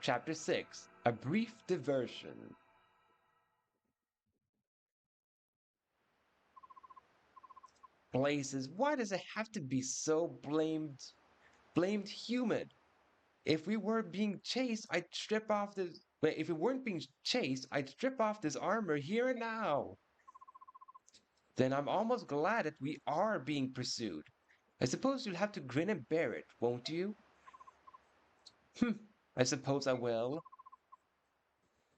Chapter 6, A Brief Diversion. Blazes, why does it have to be so blamed humid? If we weren't being chased, I'd strip off this. Wait, if we weren't being chased, I'd strip off this armor here and now. Then I'm almost glad that we are being pursued. I suppose you'll have to grin and bear it, won't you? I suppose I will.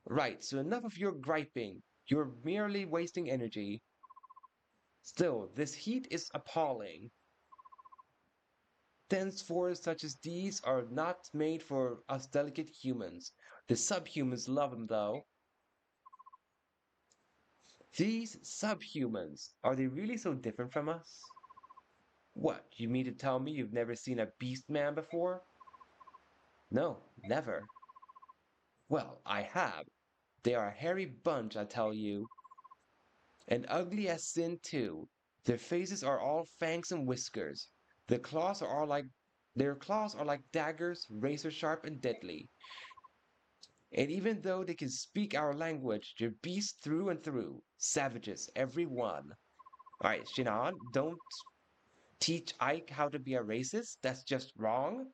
Right, so enough of your griping. You're merely wasting energy. Still, this heat is appalling. Dense forests such as these are not made for us delicate humans. The subhumans love them, though. These subhumans, are they really so different from us? What, you mean to tell me you've never seen a beast man before? No, never. Well, I have. They are a hairy bunch, I tell you. And ugly as sin, too. Their faces are all fangs and whiskers. Their claws are like daggers, razor sharp and deadly. And even though they can speak our language, they're beasts through and through. Savages, every one. Alright, Shinan, don't teach Ike how to be a racist. That's just wrong.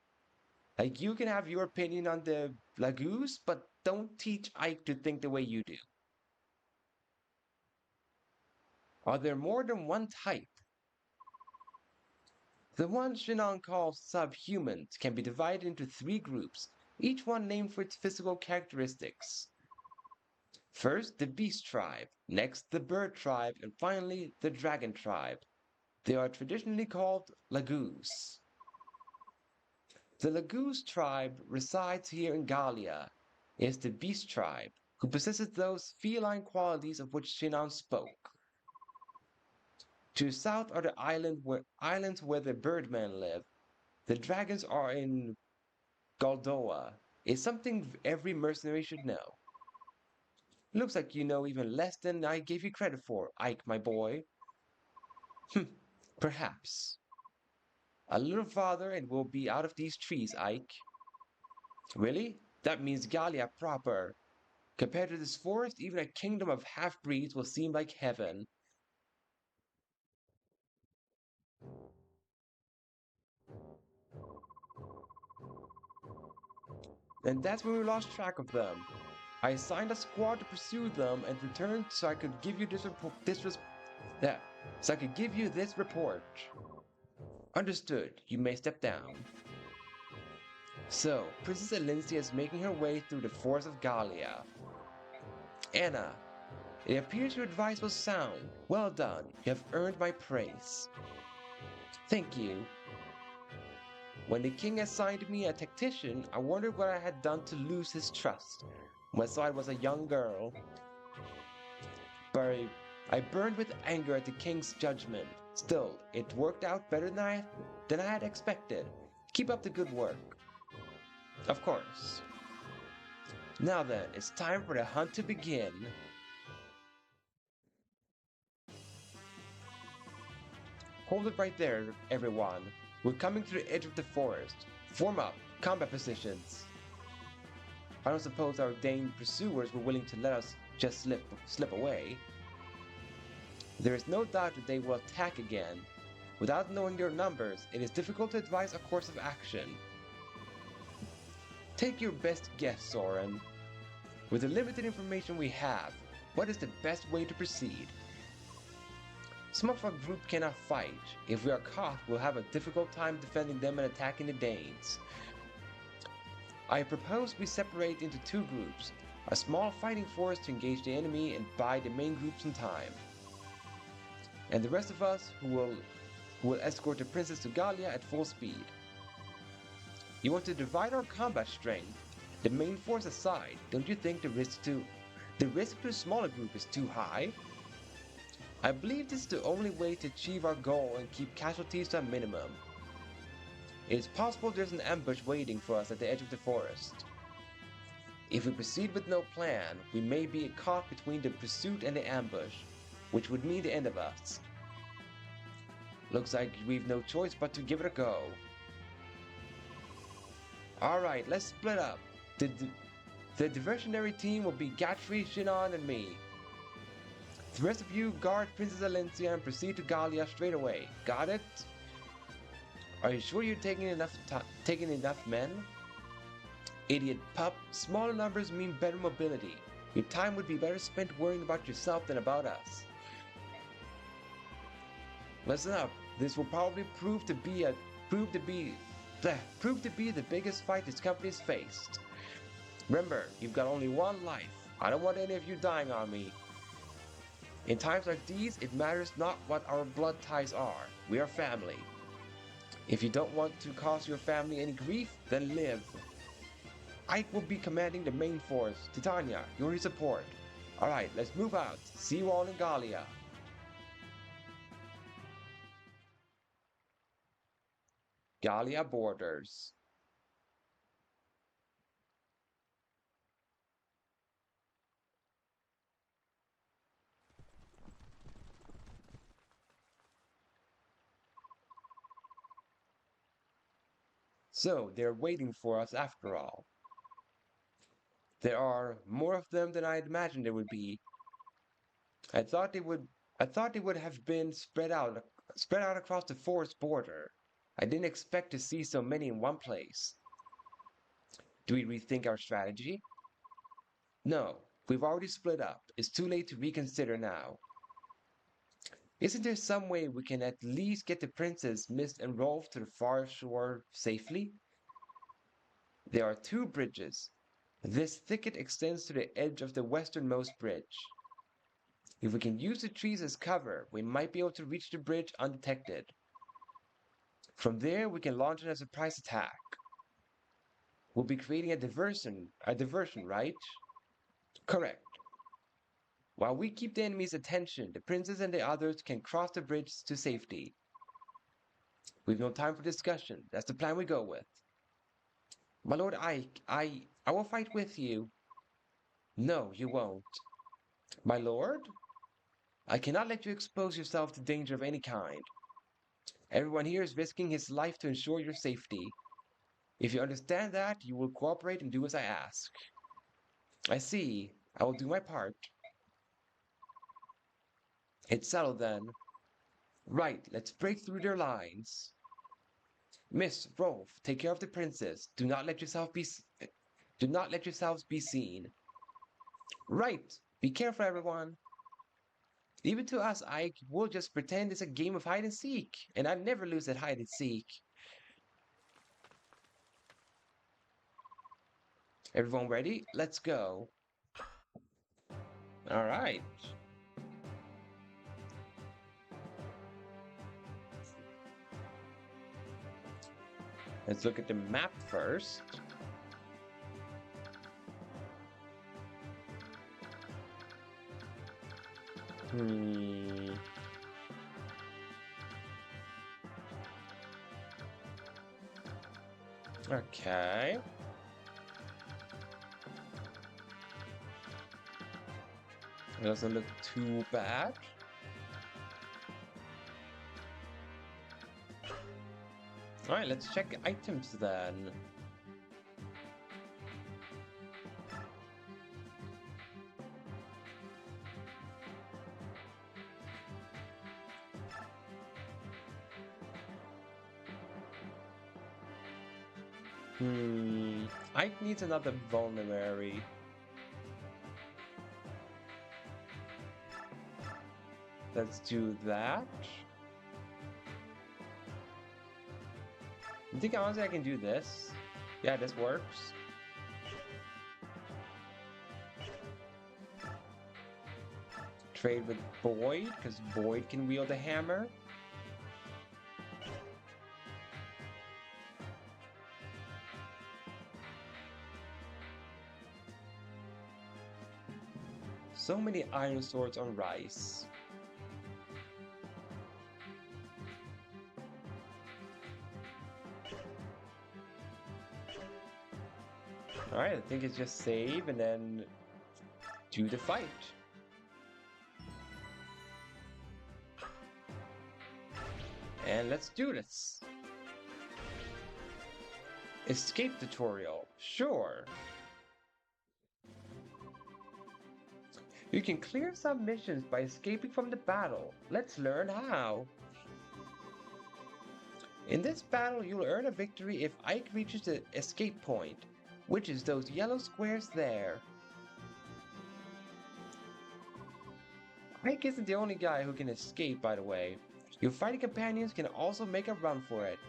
Like, you can have your opinion on the Lagoos, but don't teach Ike to think the way you do. Are there more than one type? The ones Shinan calls subhumans can be divided into three groups, each one named for its physical characteristics. First, the beast tribe, next, the bird tribe, and finally, the dragon tribe. They are traditionally called Lagoos. The Lagoos tribe resides here in Gallia. It is the beast tribe, who possesses those feline qualities of which Shinan spoke. To the south are the islands where the birdmen live. The dragons are in Goldoa. It's something every mercenary should know. Looks like you know even less than I gave you credit for, Ike, my boy. Perhaps. A little farther and we'll be out of these trees, Ike. Really? That means Gallia proper. Compared to this forest, even a kingdom of half-breeds will seem like heaven. And that's when we lost track of them. I assigned a squad to pursue them and returned so I could give you this report. Understood. You may step down. So, Princess Elincia is making her way through the forest of Gallia. Anna, it appears your advice was sound. Well done. You have earned my praise. Thank you. When the king assigned me a tactician, I wondered what I had done to lose his trust. When I saw I was a young girl. But I burned with anger at the king's judgment. Still, it worked out better than I had expected. Keep up the good work. Of course. Now then, it's time for the hunt to begin. Hold it right there, everyone. We're coming to the edge of the forest. Form up, combat positions. I don't suppose our danged pursuers were willing to let us just slip away. There is no doubt that they will attack again. Without knowing their numbers, it is difficult to advise a course of action. Take your best guess, Soren. With the limited information we have, what is the best way to proceed? Some of our group cannot fight. If we are caught, we'll have a difficult time defending them and attacking the Danes. I propose we separate into two groups, a small fighting force to engage the enemy and buy the main group some time. And the rest of us who will escort the princess to Gallia at full speed. You want to divide our combat strength? The main force aside, don't you think the risk to a smaller group is too high? I believe this is the only way to achieve our goal and keep casualties to a minimum. It is possible there's an ambush waiting for us at the edge of the forest. If we proceed with no plan, we may be caught between the pursuit and the ambush, which would mean the end of us. Looks like we've no choice but to give it a go. Alright, let's split up. The diversionary team will be Gatry, Shinon, and me. The rest of you guard Princess Alencia and proceed to Gallia straight away. Got it? Are you sure you're taking enough men? Idiot pup, smaller numbers mean better mobility. Your time would be better spent worrying about yourself than about us. Listen up. This will probably prove to be the biggest fight this company's faced. Remember, you've got only one life. I don't want any of you dying on me. In times like these, it matters not what our blood ties are. We are family. If you don't want to cause your family any grief, then live. Ike will be commanding the main force. Titania, you're his support. Alright, let's move out. See you all in Gallia. Gallia borders. So, they're waiting for us after all. There are more of them than I had imagined there would be. I thought they would have been spread out across the forest border. I didn't expect to see so many in one place. Do we rethink our strategy? No, we've already split up. It's too late to reconsider now. Isn't there some way we can at least get the Princess Mist and Rolf to the far shore safely? There are two bridges. This thicket extends to the edge of the westernmost bridge. If we can use the trees as cover, we might be able to reach the bridge undetected. From there, we can launch it as a surprise attack. We'll be creating a diversion, right? Correct. While we keep the enemy's attention, the princess and the others can cross the bridge to safety. We've no time for discussion. That's the plan we go with. My lord Ike, I will fight with you. No, you won't. My lord? I cannot let you expose yourself to danger of any kind. Everyone here is risking his life to ensure your safety. If you understand that, you will cooperate and do as I ask. I see. I will do my part. It's settled then. Right, let's break through their lines. Miss, Rolf, take care of the princess. Do not let yourselves be seen. Right. Be careful, everyone. Leave it to us, Ike. We'll just pretend it's a game of hide and seek. And I never lose at hide and seek. Everyone ready? Let's go. Alright. Let's look at the map first. Okay. It doesn't look too bad. Alright, let's check items then. Ike needs another vulnerary. Let's do that. I think honestly I can do this. Yeah, this works. Trade with Boyd, because Boyd can wield a hammer. So many iron swords on rice. Alright, I think it's just save and then do the fight. And let's do this. Escape tutorial, sure. You can clear some missions by escaping from the battle. Let's learn how. In this battle, you'll earn a victory if Ike reaches the escape point, which is those yellow squares there. Ike isn't the only guy who can escape, by the way. Your fighting companions can also make a run for it.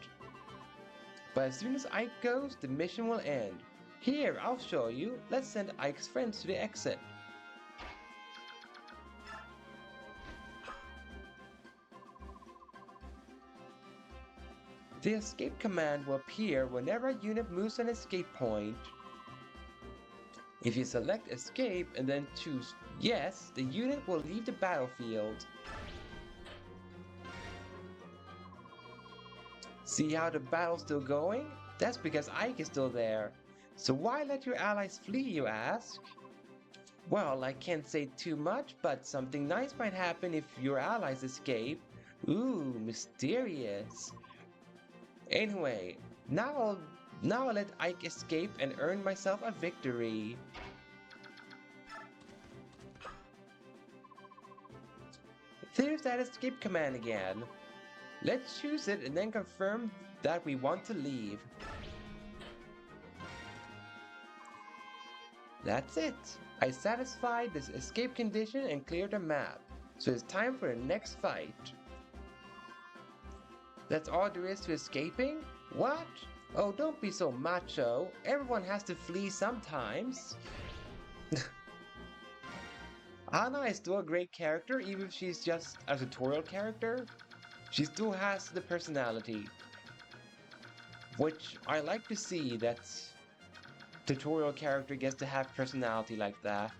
But as soon as Ike goes, the mission will end. Here, I'll show you. Let's send Ike's friends to the exit. The escape command will appear whenever a unit moves an escape point. If you select escape and then choose yes, the unit will leave the battlefield. See how the battle's still going? That's because Ike is still there. So why let your allies flee, you ask? Well, I can't say too much, but something nice might happen if your allies escape. Ooh, mysterious. Anyway, now I'll let Ike escape and earn myself a victory. There's that escape command again. Let's choose it and then confirm that we want to leave. That's it. I satisfied this escape condition and cleared the map. So it's time for the next fight. That's all there is to escaping? What? Oh, don't be so macho. Everyone has to flee sometimes. Anna is still a great character, even if she's just a tutorial character. She still has the personality. Which I like to see, that tutorial character gets to have personality like that.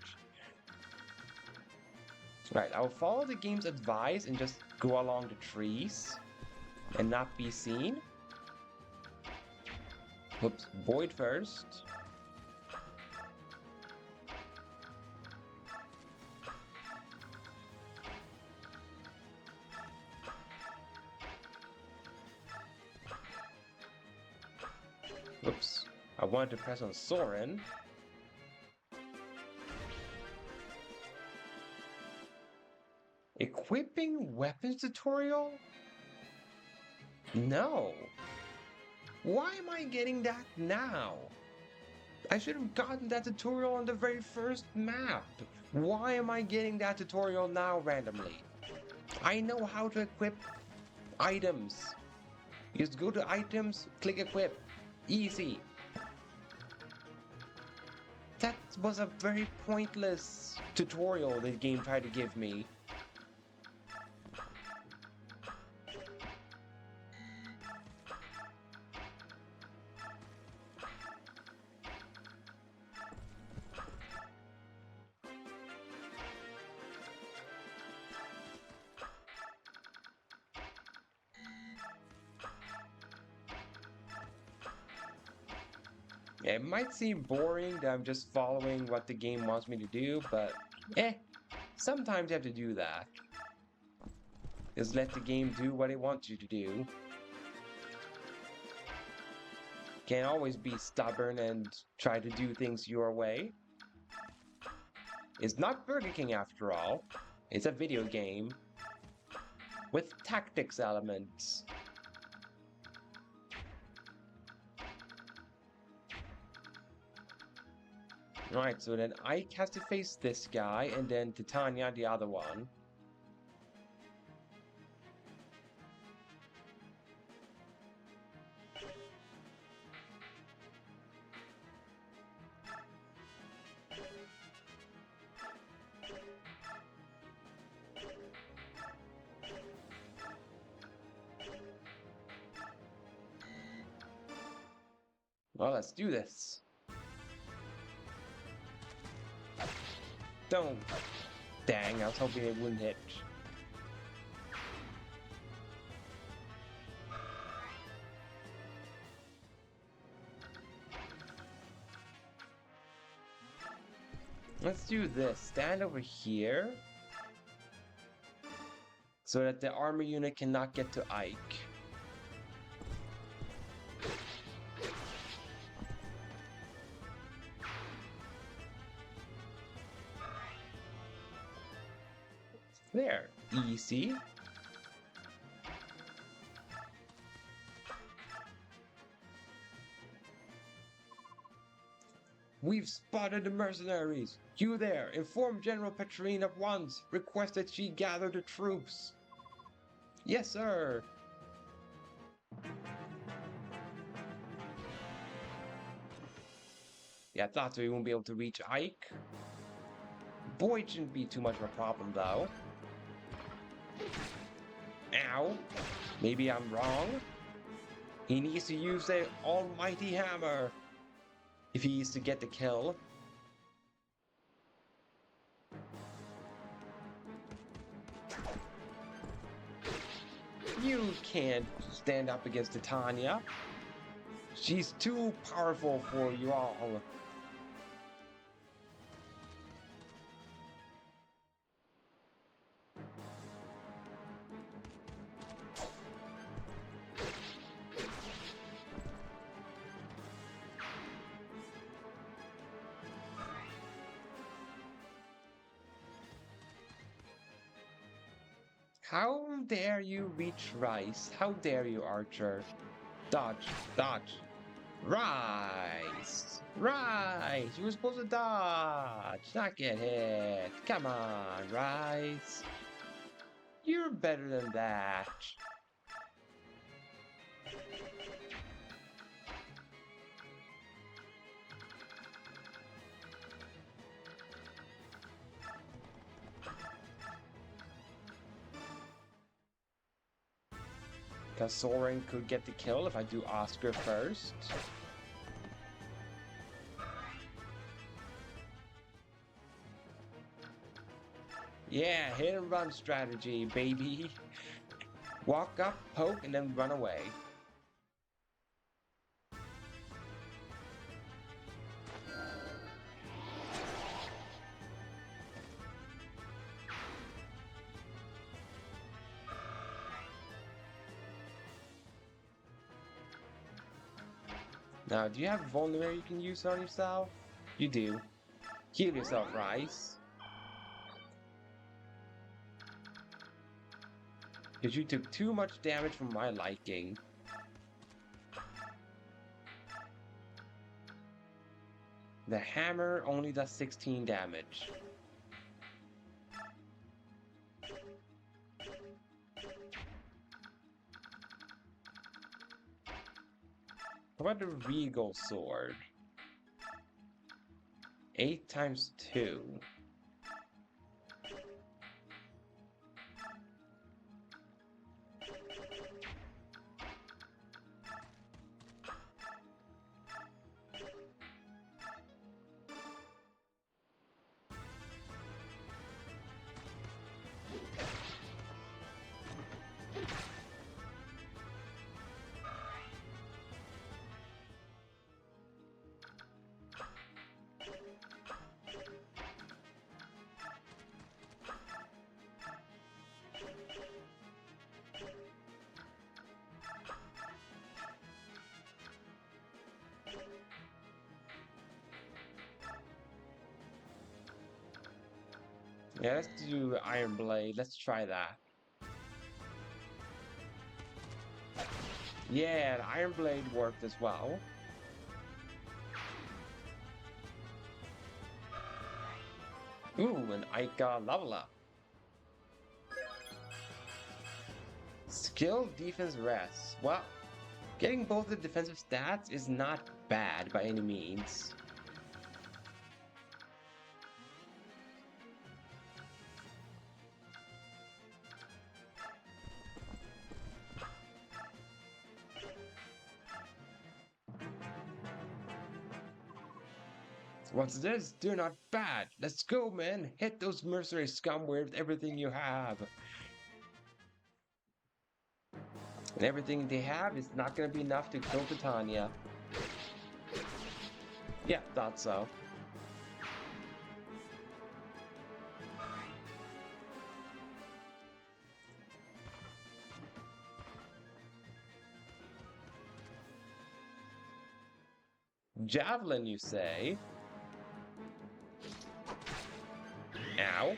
Right, I'll follow the game's advice and just go along the trees and not be seen. Whoops, Void first. Whoops, I wanted to press on Soren. Equipping weapons tutorial? No. Why am I getting that now? I should have gotten that tutorial on the very first map. Why am I getting that tutorial now randomly? I know how to equip items. You just go to items, click equip. Easy. That was a very pointless tutorial the game tried to give me. It might seem boring that I'm just following what the game wants me to do, but sometimes you have to do that. Just let the game do what it wants you to do. Can't always be stubborn and try to do things your way. It's not Burger King after all. It's a video game with tactics elements. Right, so then Ike has to face this guy, and then Titania the other one. Well, let's do this. Don't. Dang, I was hoping it wouldn't hit. Let's do this. Stand over here so that the armor unit cannot get to Ike. There, easy. We've spotted the mercenaries! You there, inform General Petrine at once! Request that she gather the troops! Yes, sir! Yeah, I thought so we won't be able to reach Ike. Boyd shouldn't be too much of a problem, though. Ow! Maybe I'm wrong? He needs to use the almighty hammer! If he is to get the kill. You can't stand up against Titania. She's too powerful for you all. How dare you reach Rice? How dare you, Archer? Dodge, dodge. Rice! Rice! You were supposed to dodge, not get hit. Come on, Rice. You're better than that. Because Soren could get the kill if I do Oscar first. Yeah, hit and run strategy, baby. Walk up, poke, and then run away. Now, do you have Vulnerary you can use on yourself? You do. Heal yourself, Rice. Because you took too much damage from my liking. The hammer only does 16 damage. How about the Regal Sword? 8 times 2. Yeah, let's do Iron Blade. Let's try that. Yeah, the Iron Blade worked as well. Ooh, and I got level up. Skill, defense, rest. Well, getting both the defensive stats is not bad by any means. What's this? They're not bad. Let's go, man. Hit those mercenary scum with everything you have. And everything they have is not going to be enough to kill Titania. Yeah, thought so. Javelin, you say? Ow.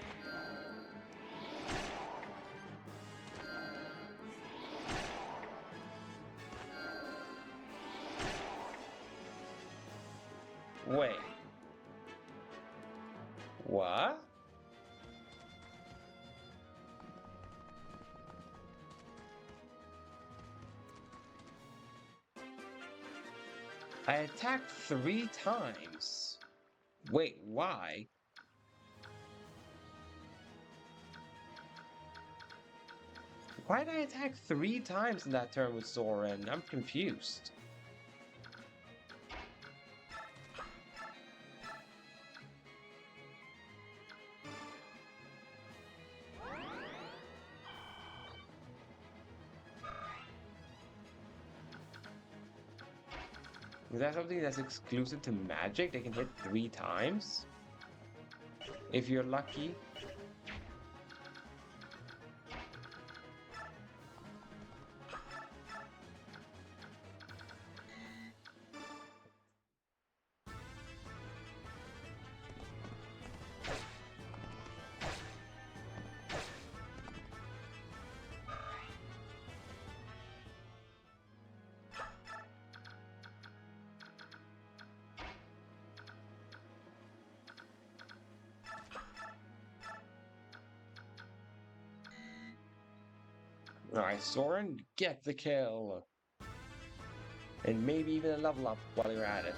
Wait. What? I attacked 3 times. Wait, why? Why did I attack 3 times in that turn with Soren? I'm confused. Is that something that's exclusive to Magic? They can hit 3 times? If you're lucky? Alright, Soren, get the kill. And maybe even a level up while you're at it.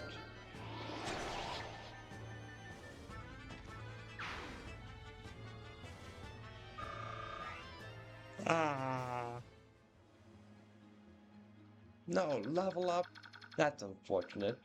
Ah. No, level up? That's unfortunate.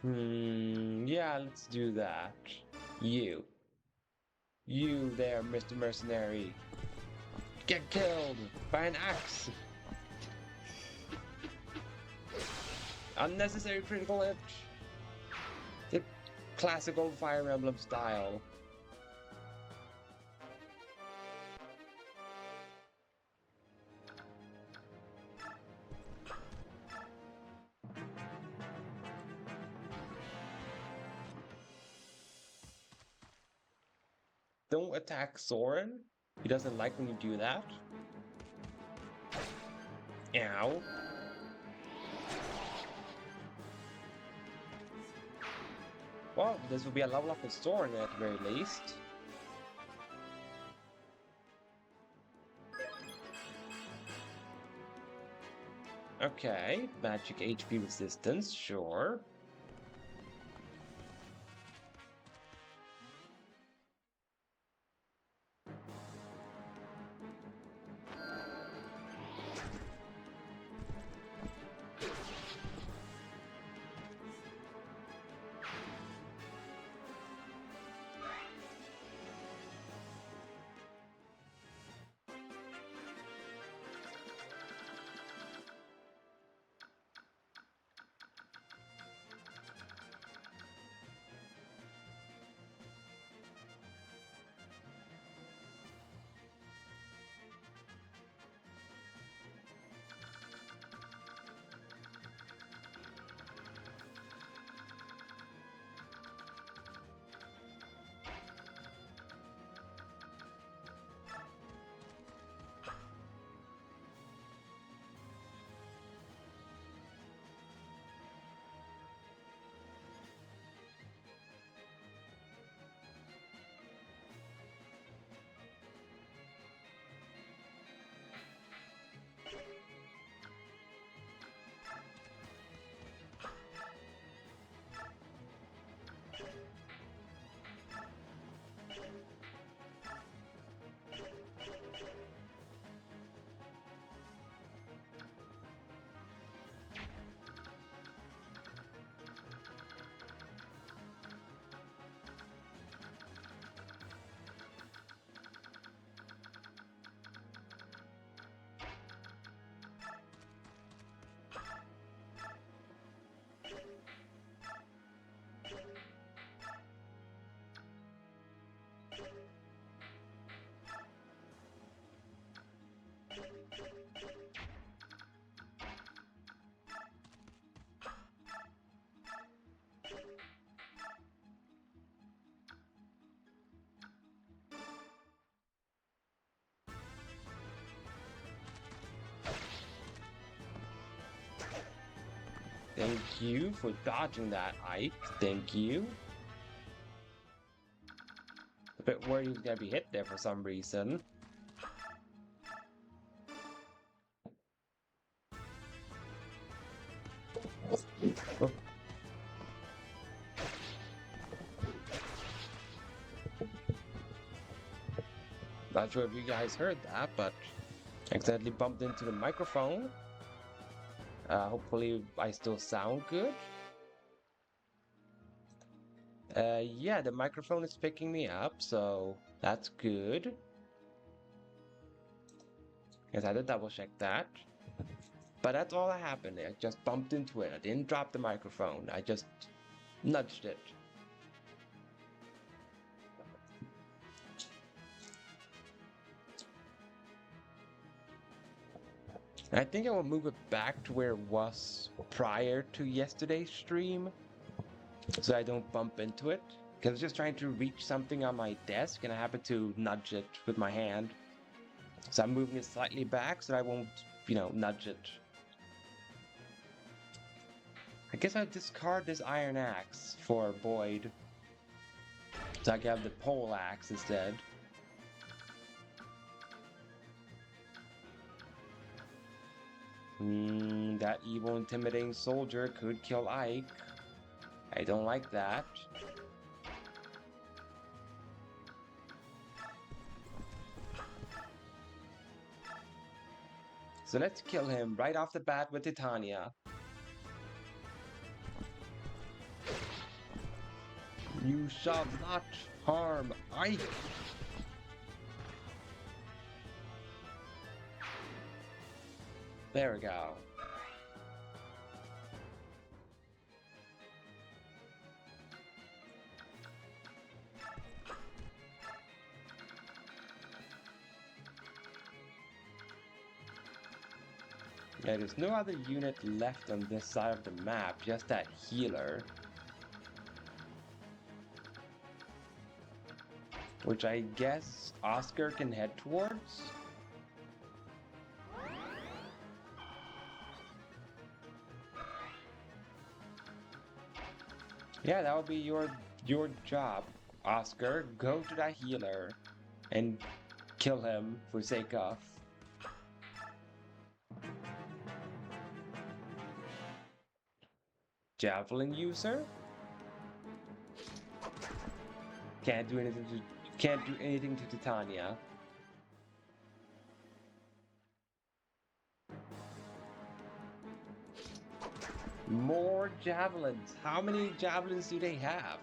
Yeah, let's do that. You. You there, Mr. Mercenary. Get killed by an axe. Unnecessary critical hit. The classical Fire Emblem style. Don't attack Soren. He doesn't like when you do that. Ow. Well, this will be a level up with Soren at the very least. Okay, magic HP resistance, sure. Thank you for dodging that, Ike. Thank you. A bit worried he was gonna be hit there for some reason. Oh. Not sure if you guys heard that, but accidentally bumped into the microphone. Hopefully I still sound good. Yeah, the microphone is picking me up, so that's good. Guess I had to double check that. But that's all that happened. I just bumped into it. I didn't drop the microphone. I just nudged it. I think I will move it back to where it was prior to yesterday's stream, so I don't bump into it. Because I was just trying to reach something on my desk, and I happened to nudge it with my hand. So I'm moving it slightly back so I won't, nudge it. I guess I'll discard this iron axe for Boyd, so I can have the pole axe instead. That evil, intimidating soldier could kill Ike. I don't like that. So let's kill him right off the bat with Titania. You shall not harm Ike! There we go. Yeah, there's no other unit left on this side of the map, just that healer. Which I guess Oscar can head towards? Yeah, that will be your job, Oscar. Go to that healer and kill him for sake of. Javelin user? Can't do anything to Titania. More javelins. How many javelins do they have?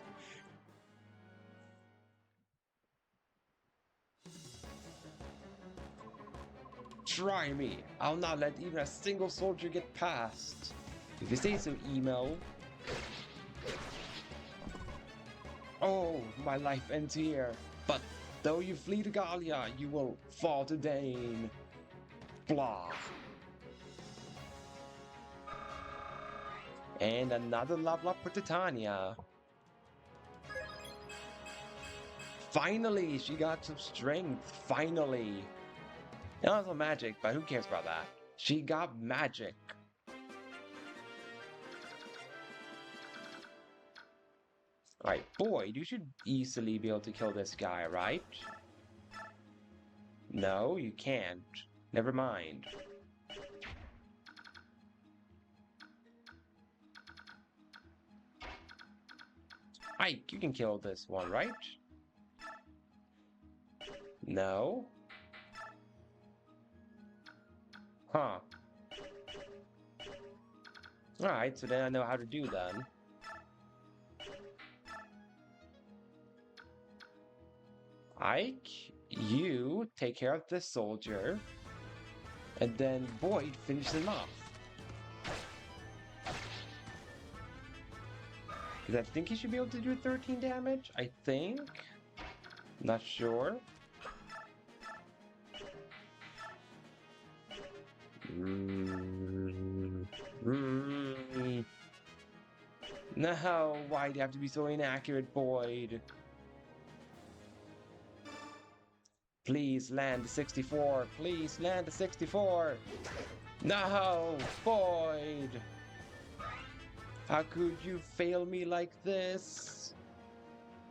Try me. I'll not let even a single soldier get past. If you say so, emo. Oh, my life ends here. But though you flee to Gallia, you will fall to Dane. Blah. And another level up for Titania. Finally, she got some strength. Finally. And also magic, but who cares about that? She got magic. Alright, Boyd, you should easily be able to kill this guy, right? No, you can't. Never mind. Ike, you can kill this one, right? No? Huh. Alright, so then I know how to do then. Ike, you take care of this soldier, and then Boyd finishes him off. Because I think he should be able to do 13 damage, I think. Not sure. No, why do you have to be so inaccurate, Boyd? Please land the 64. Please land the 64. No, Boyd. How could you fail me like this?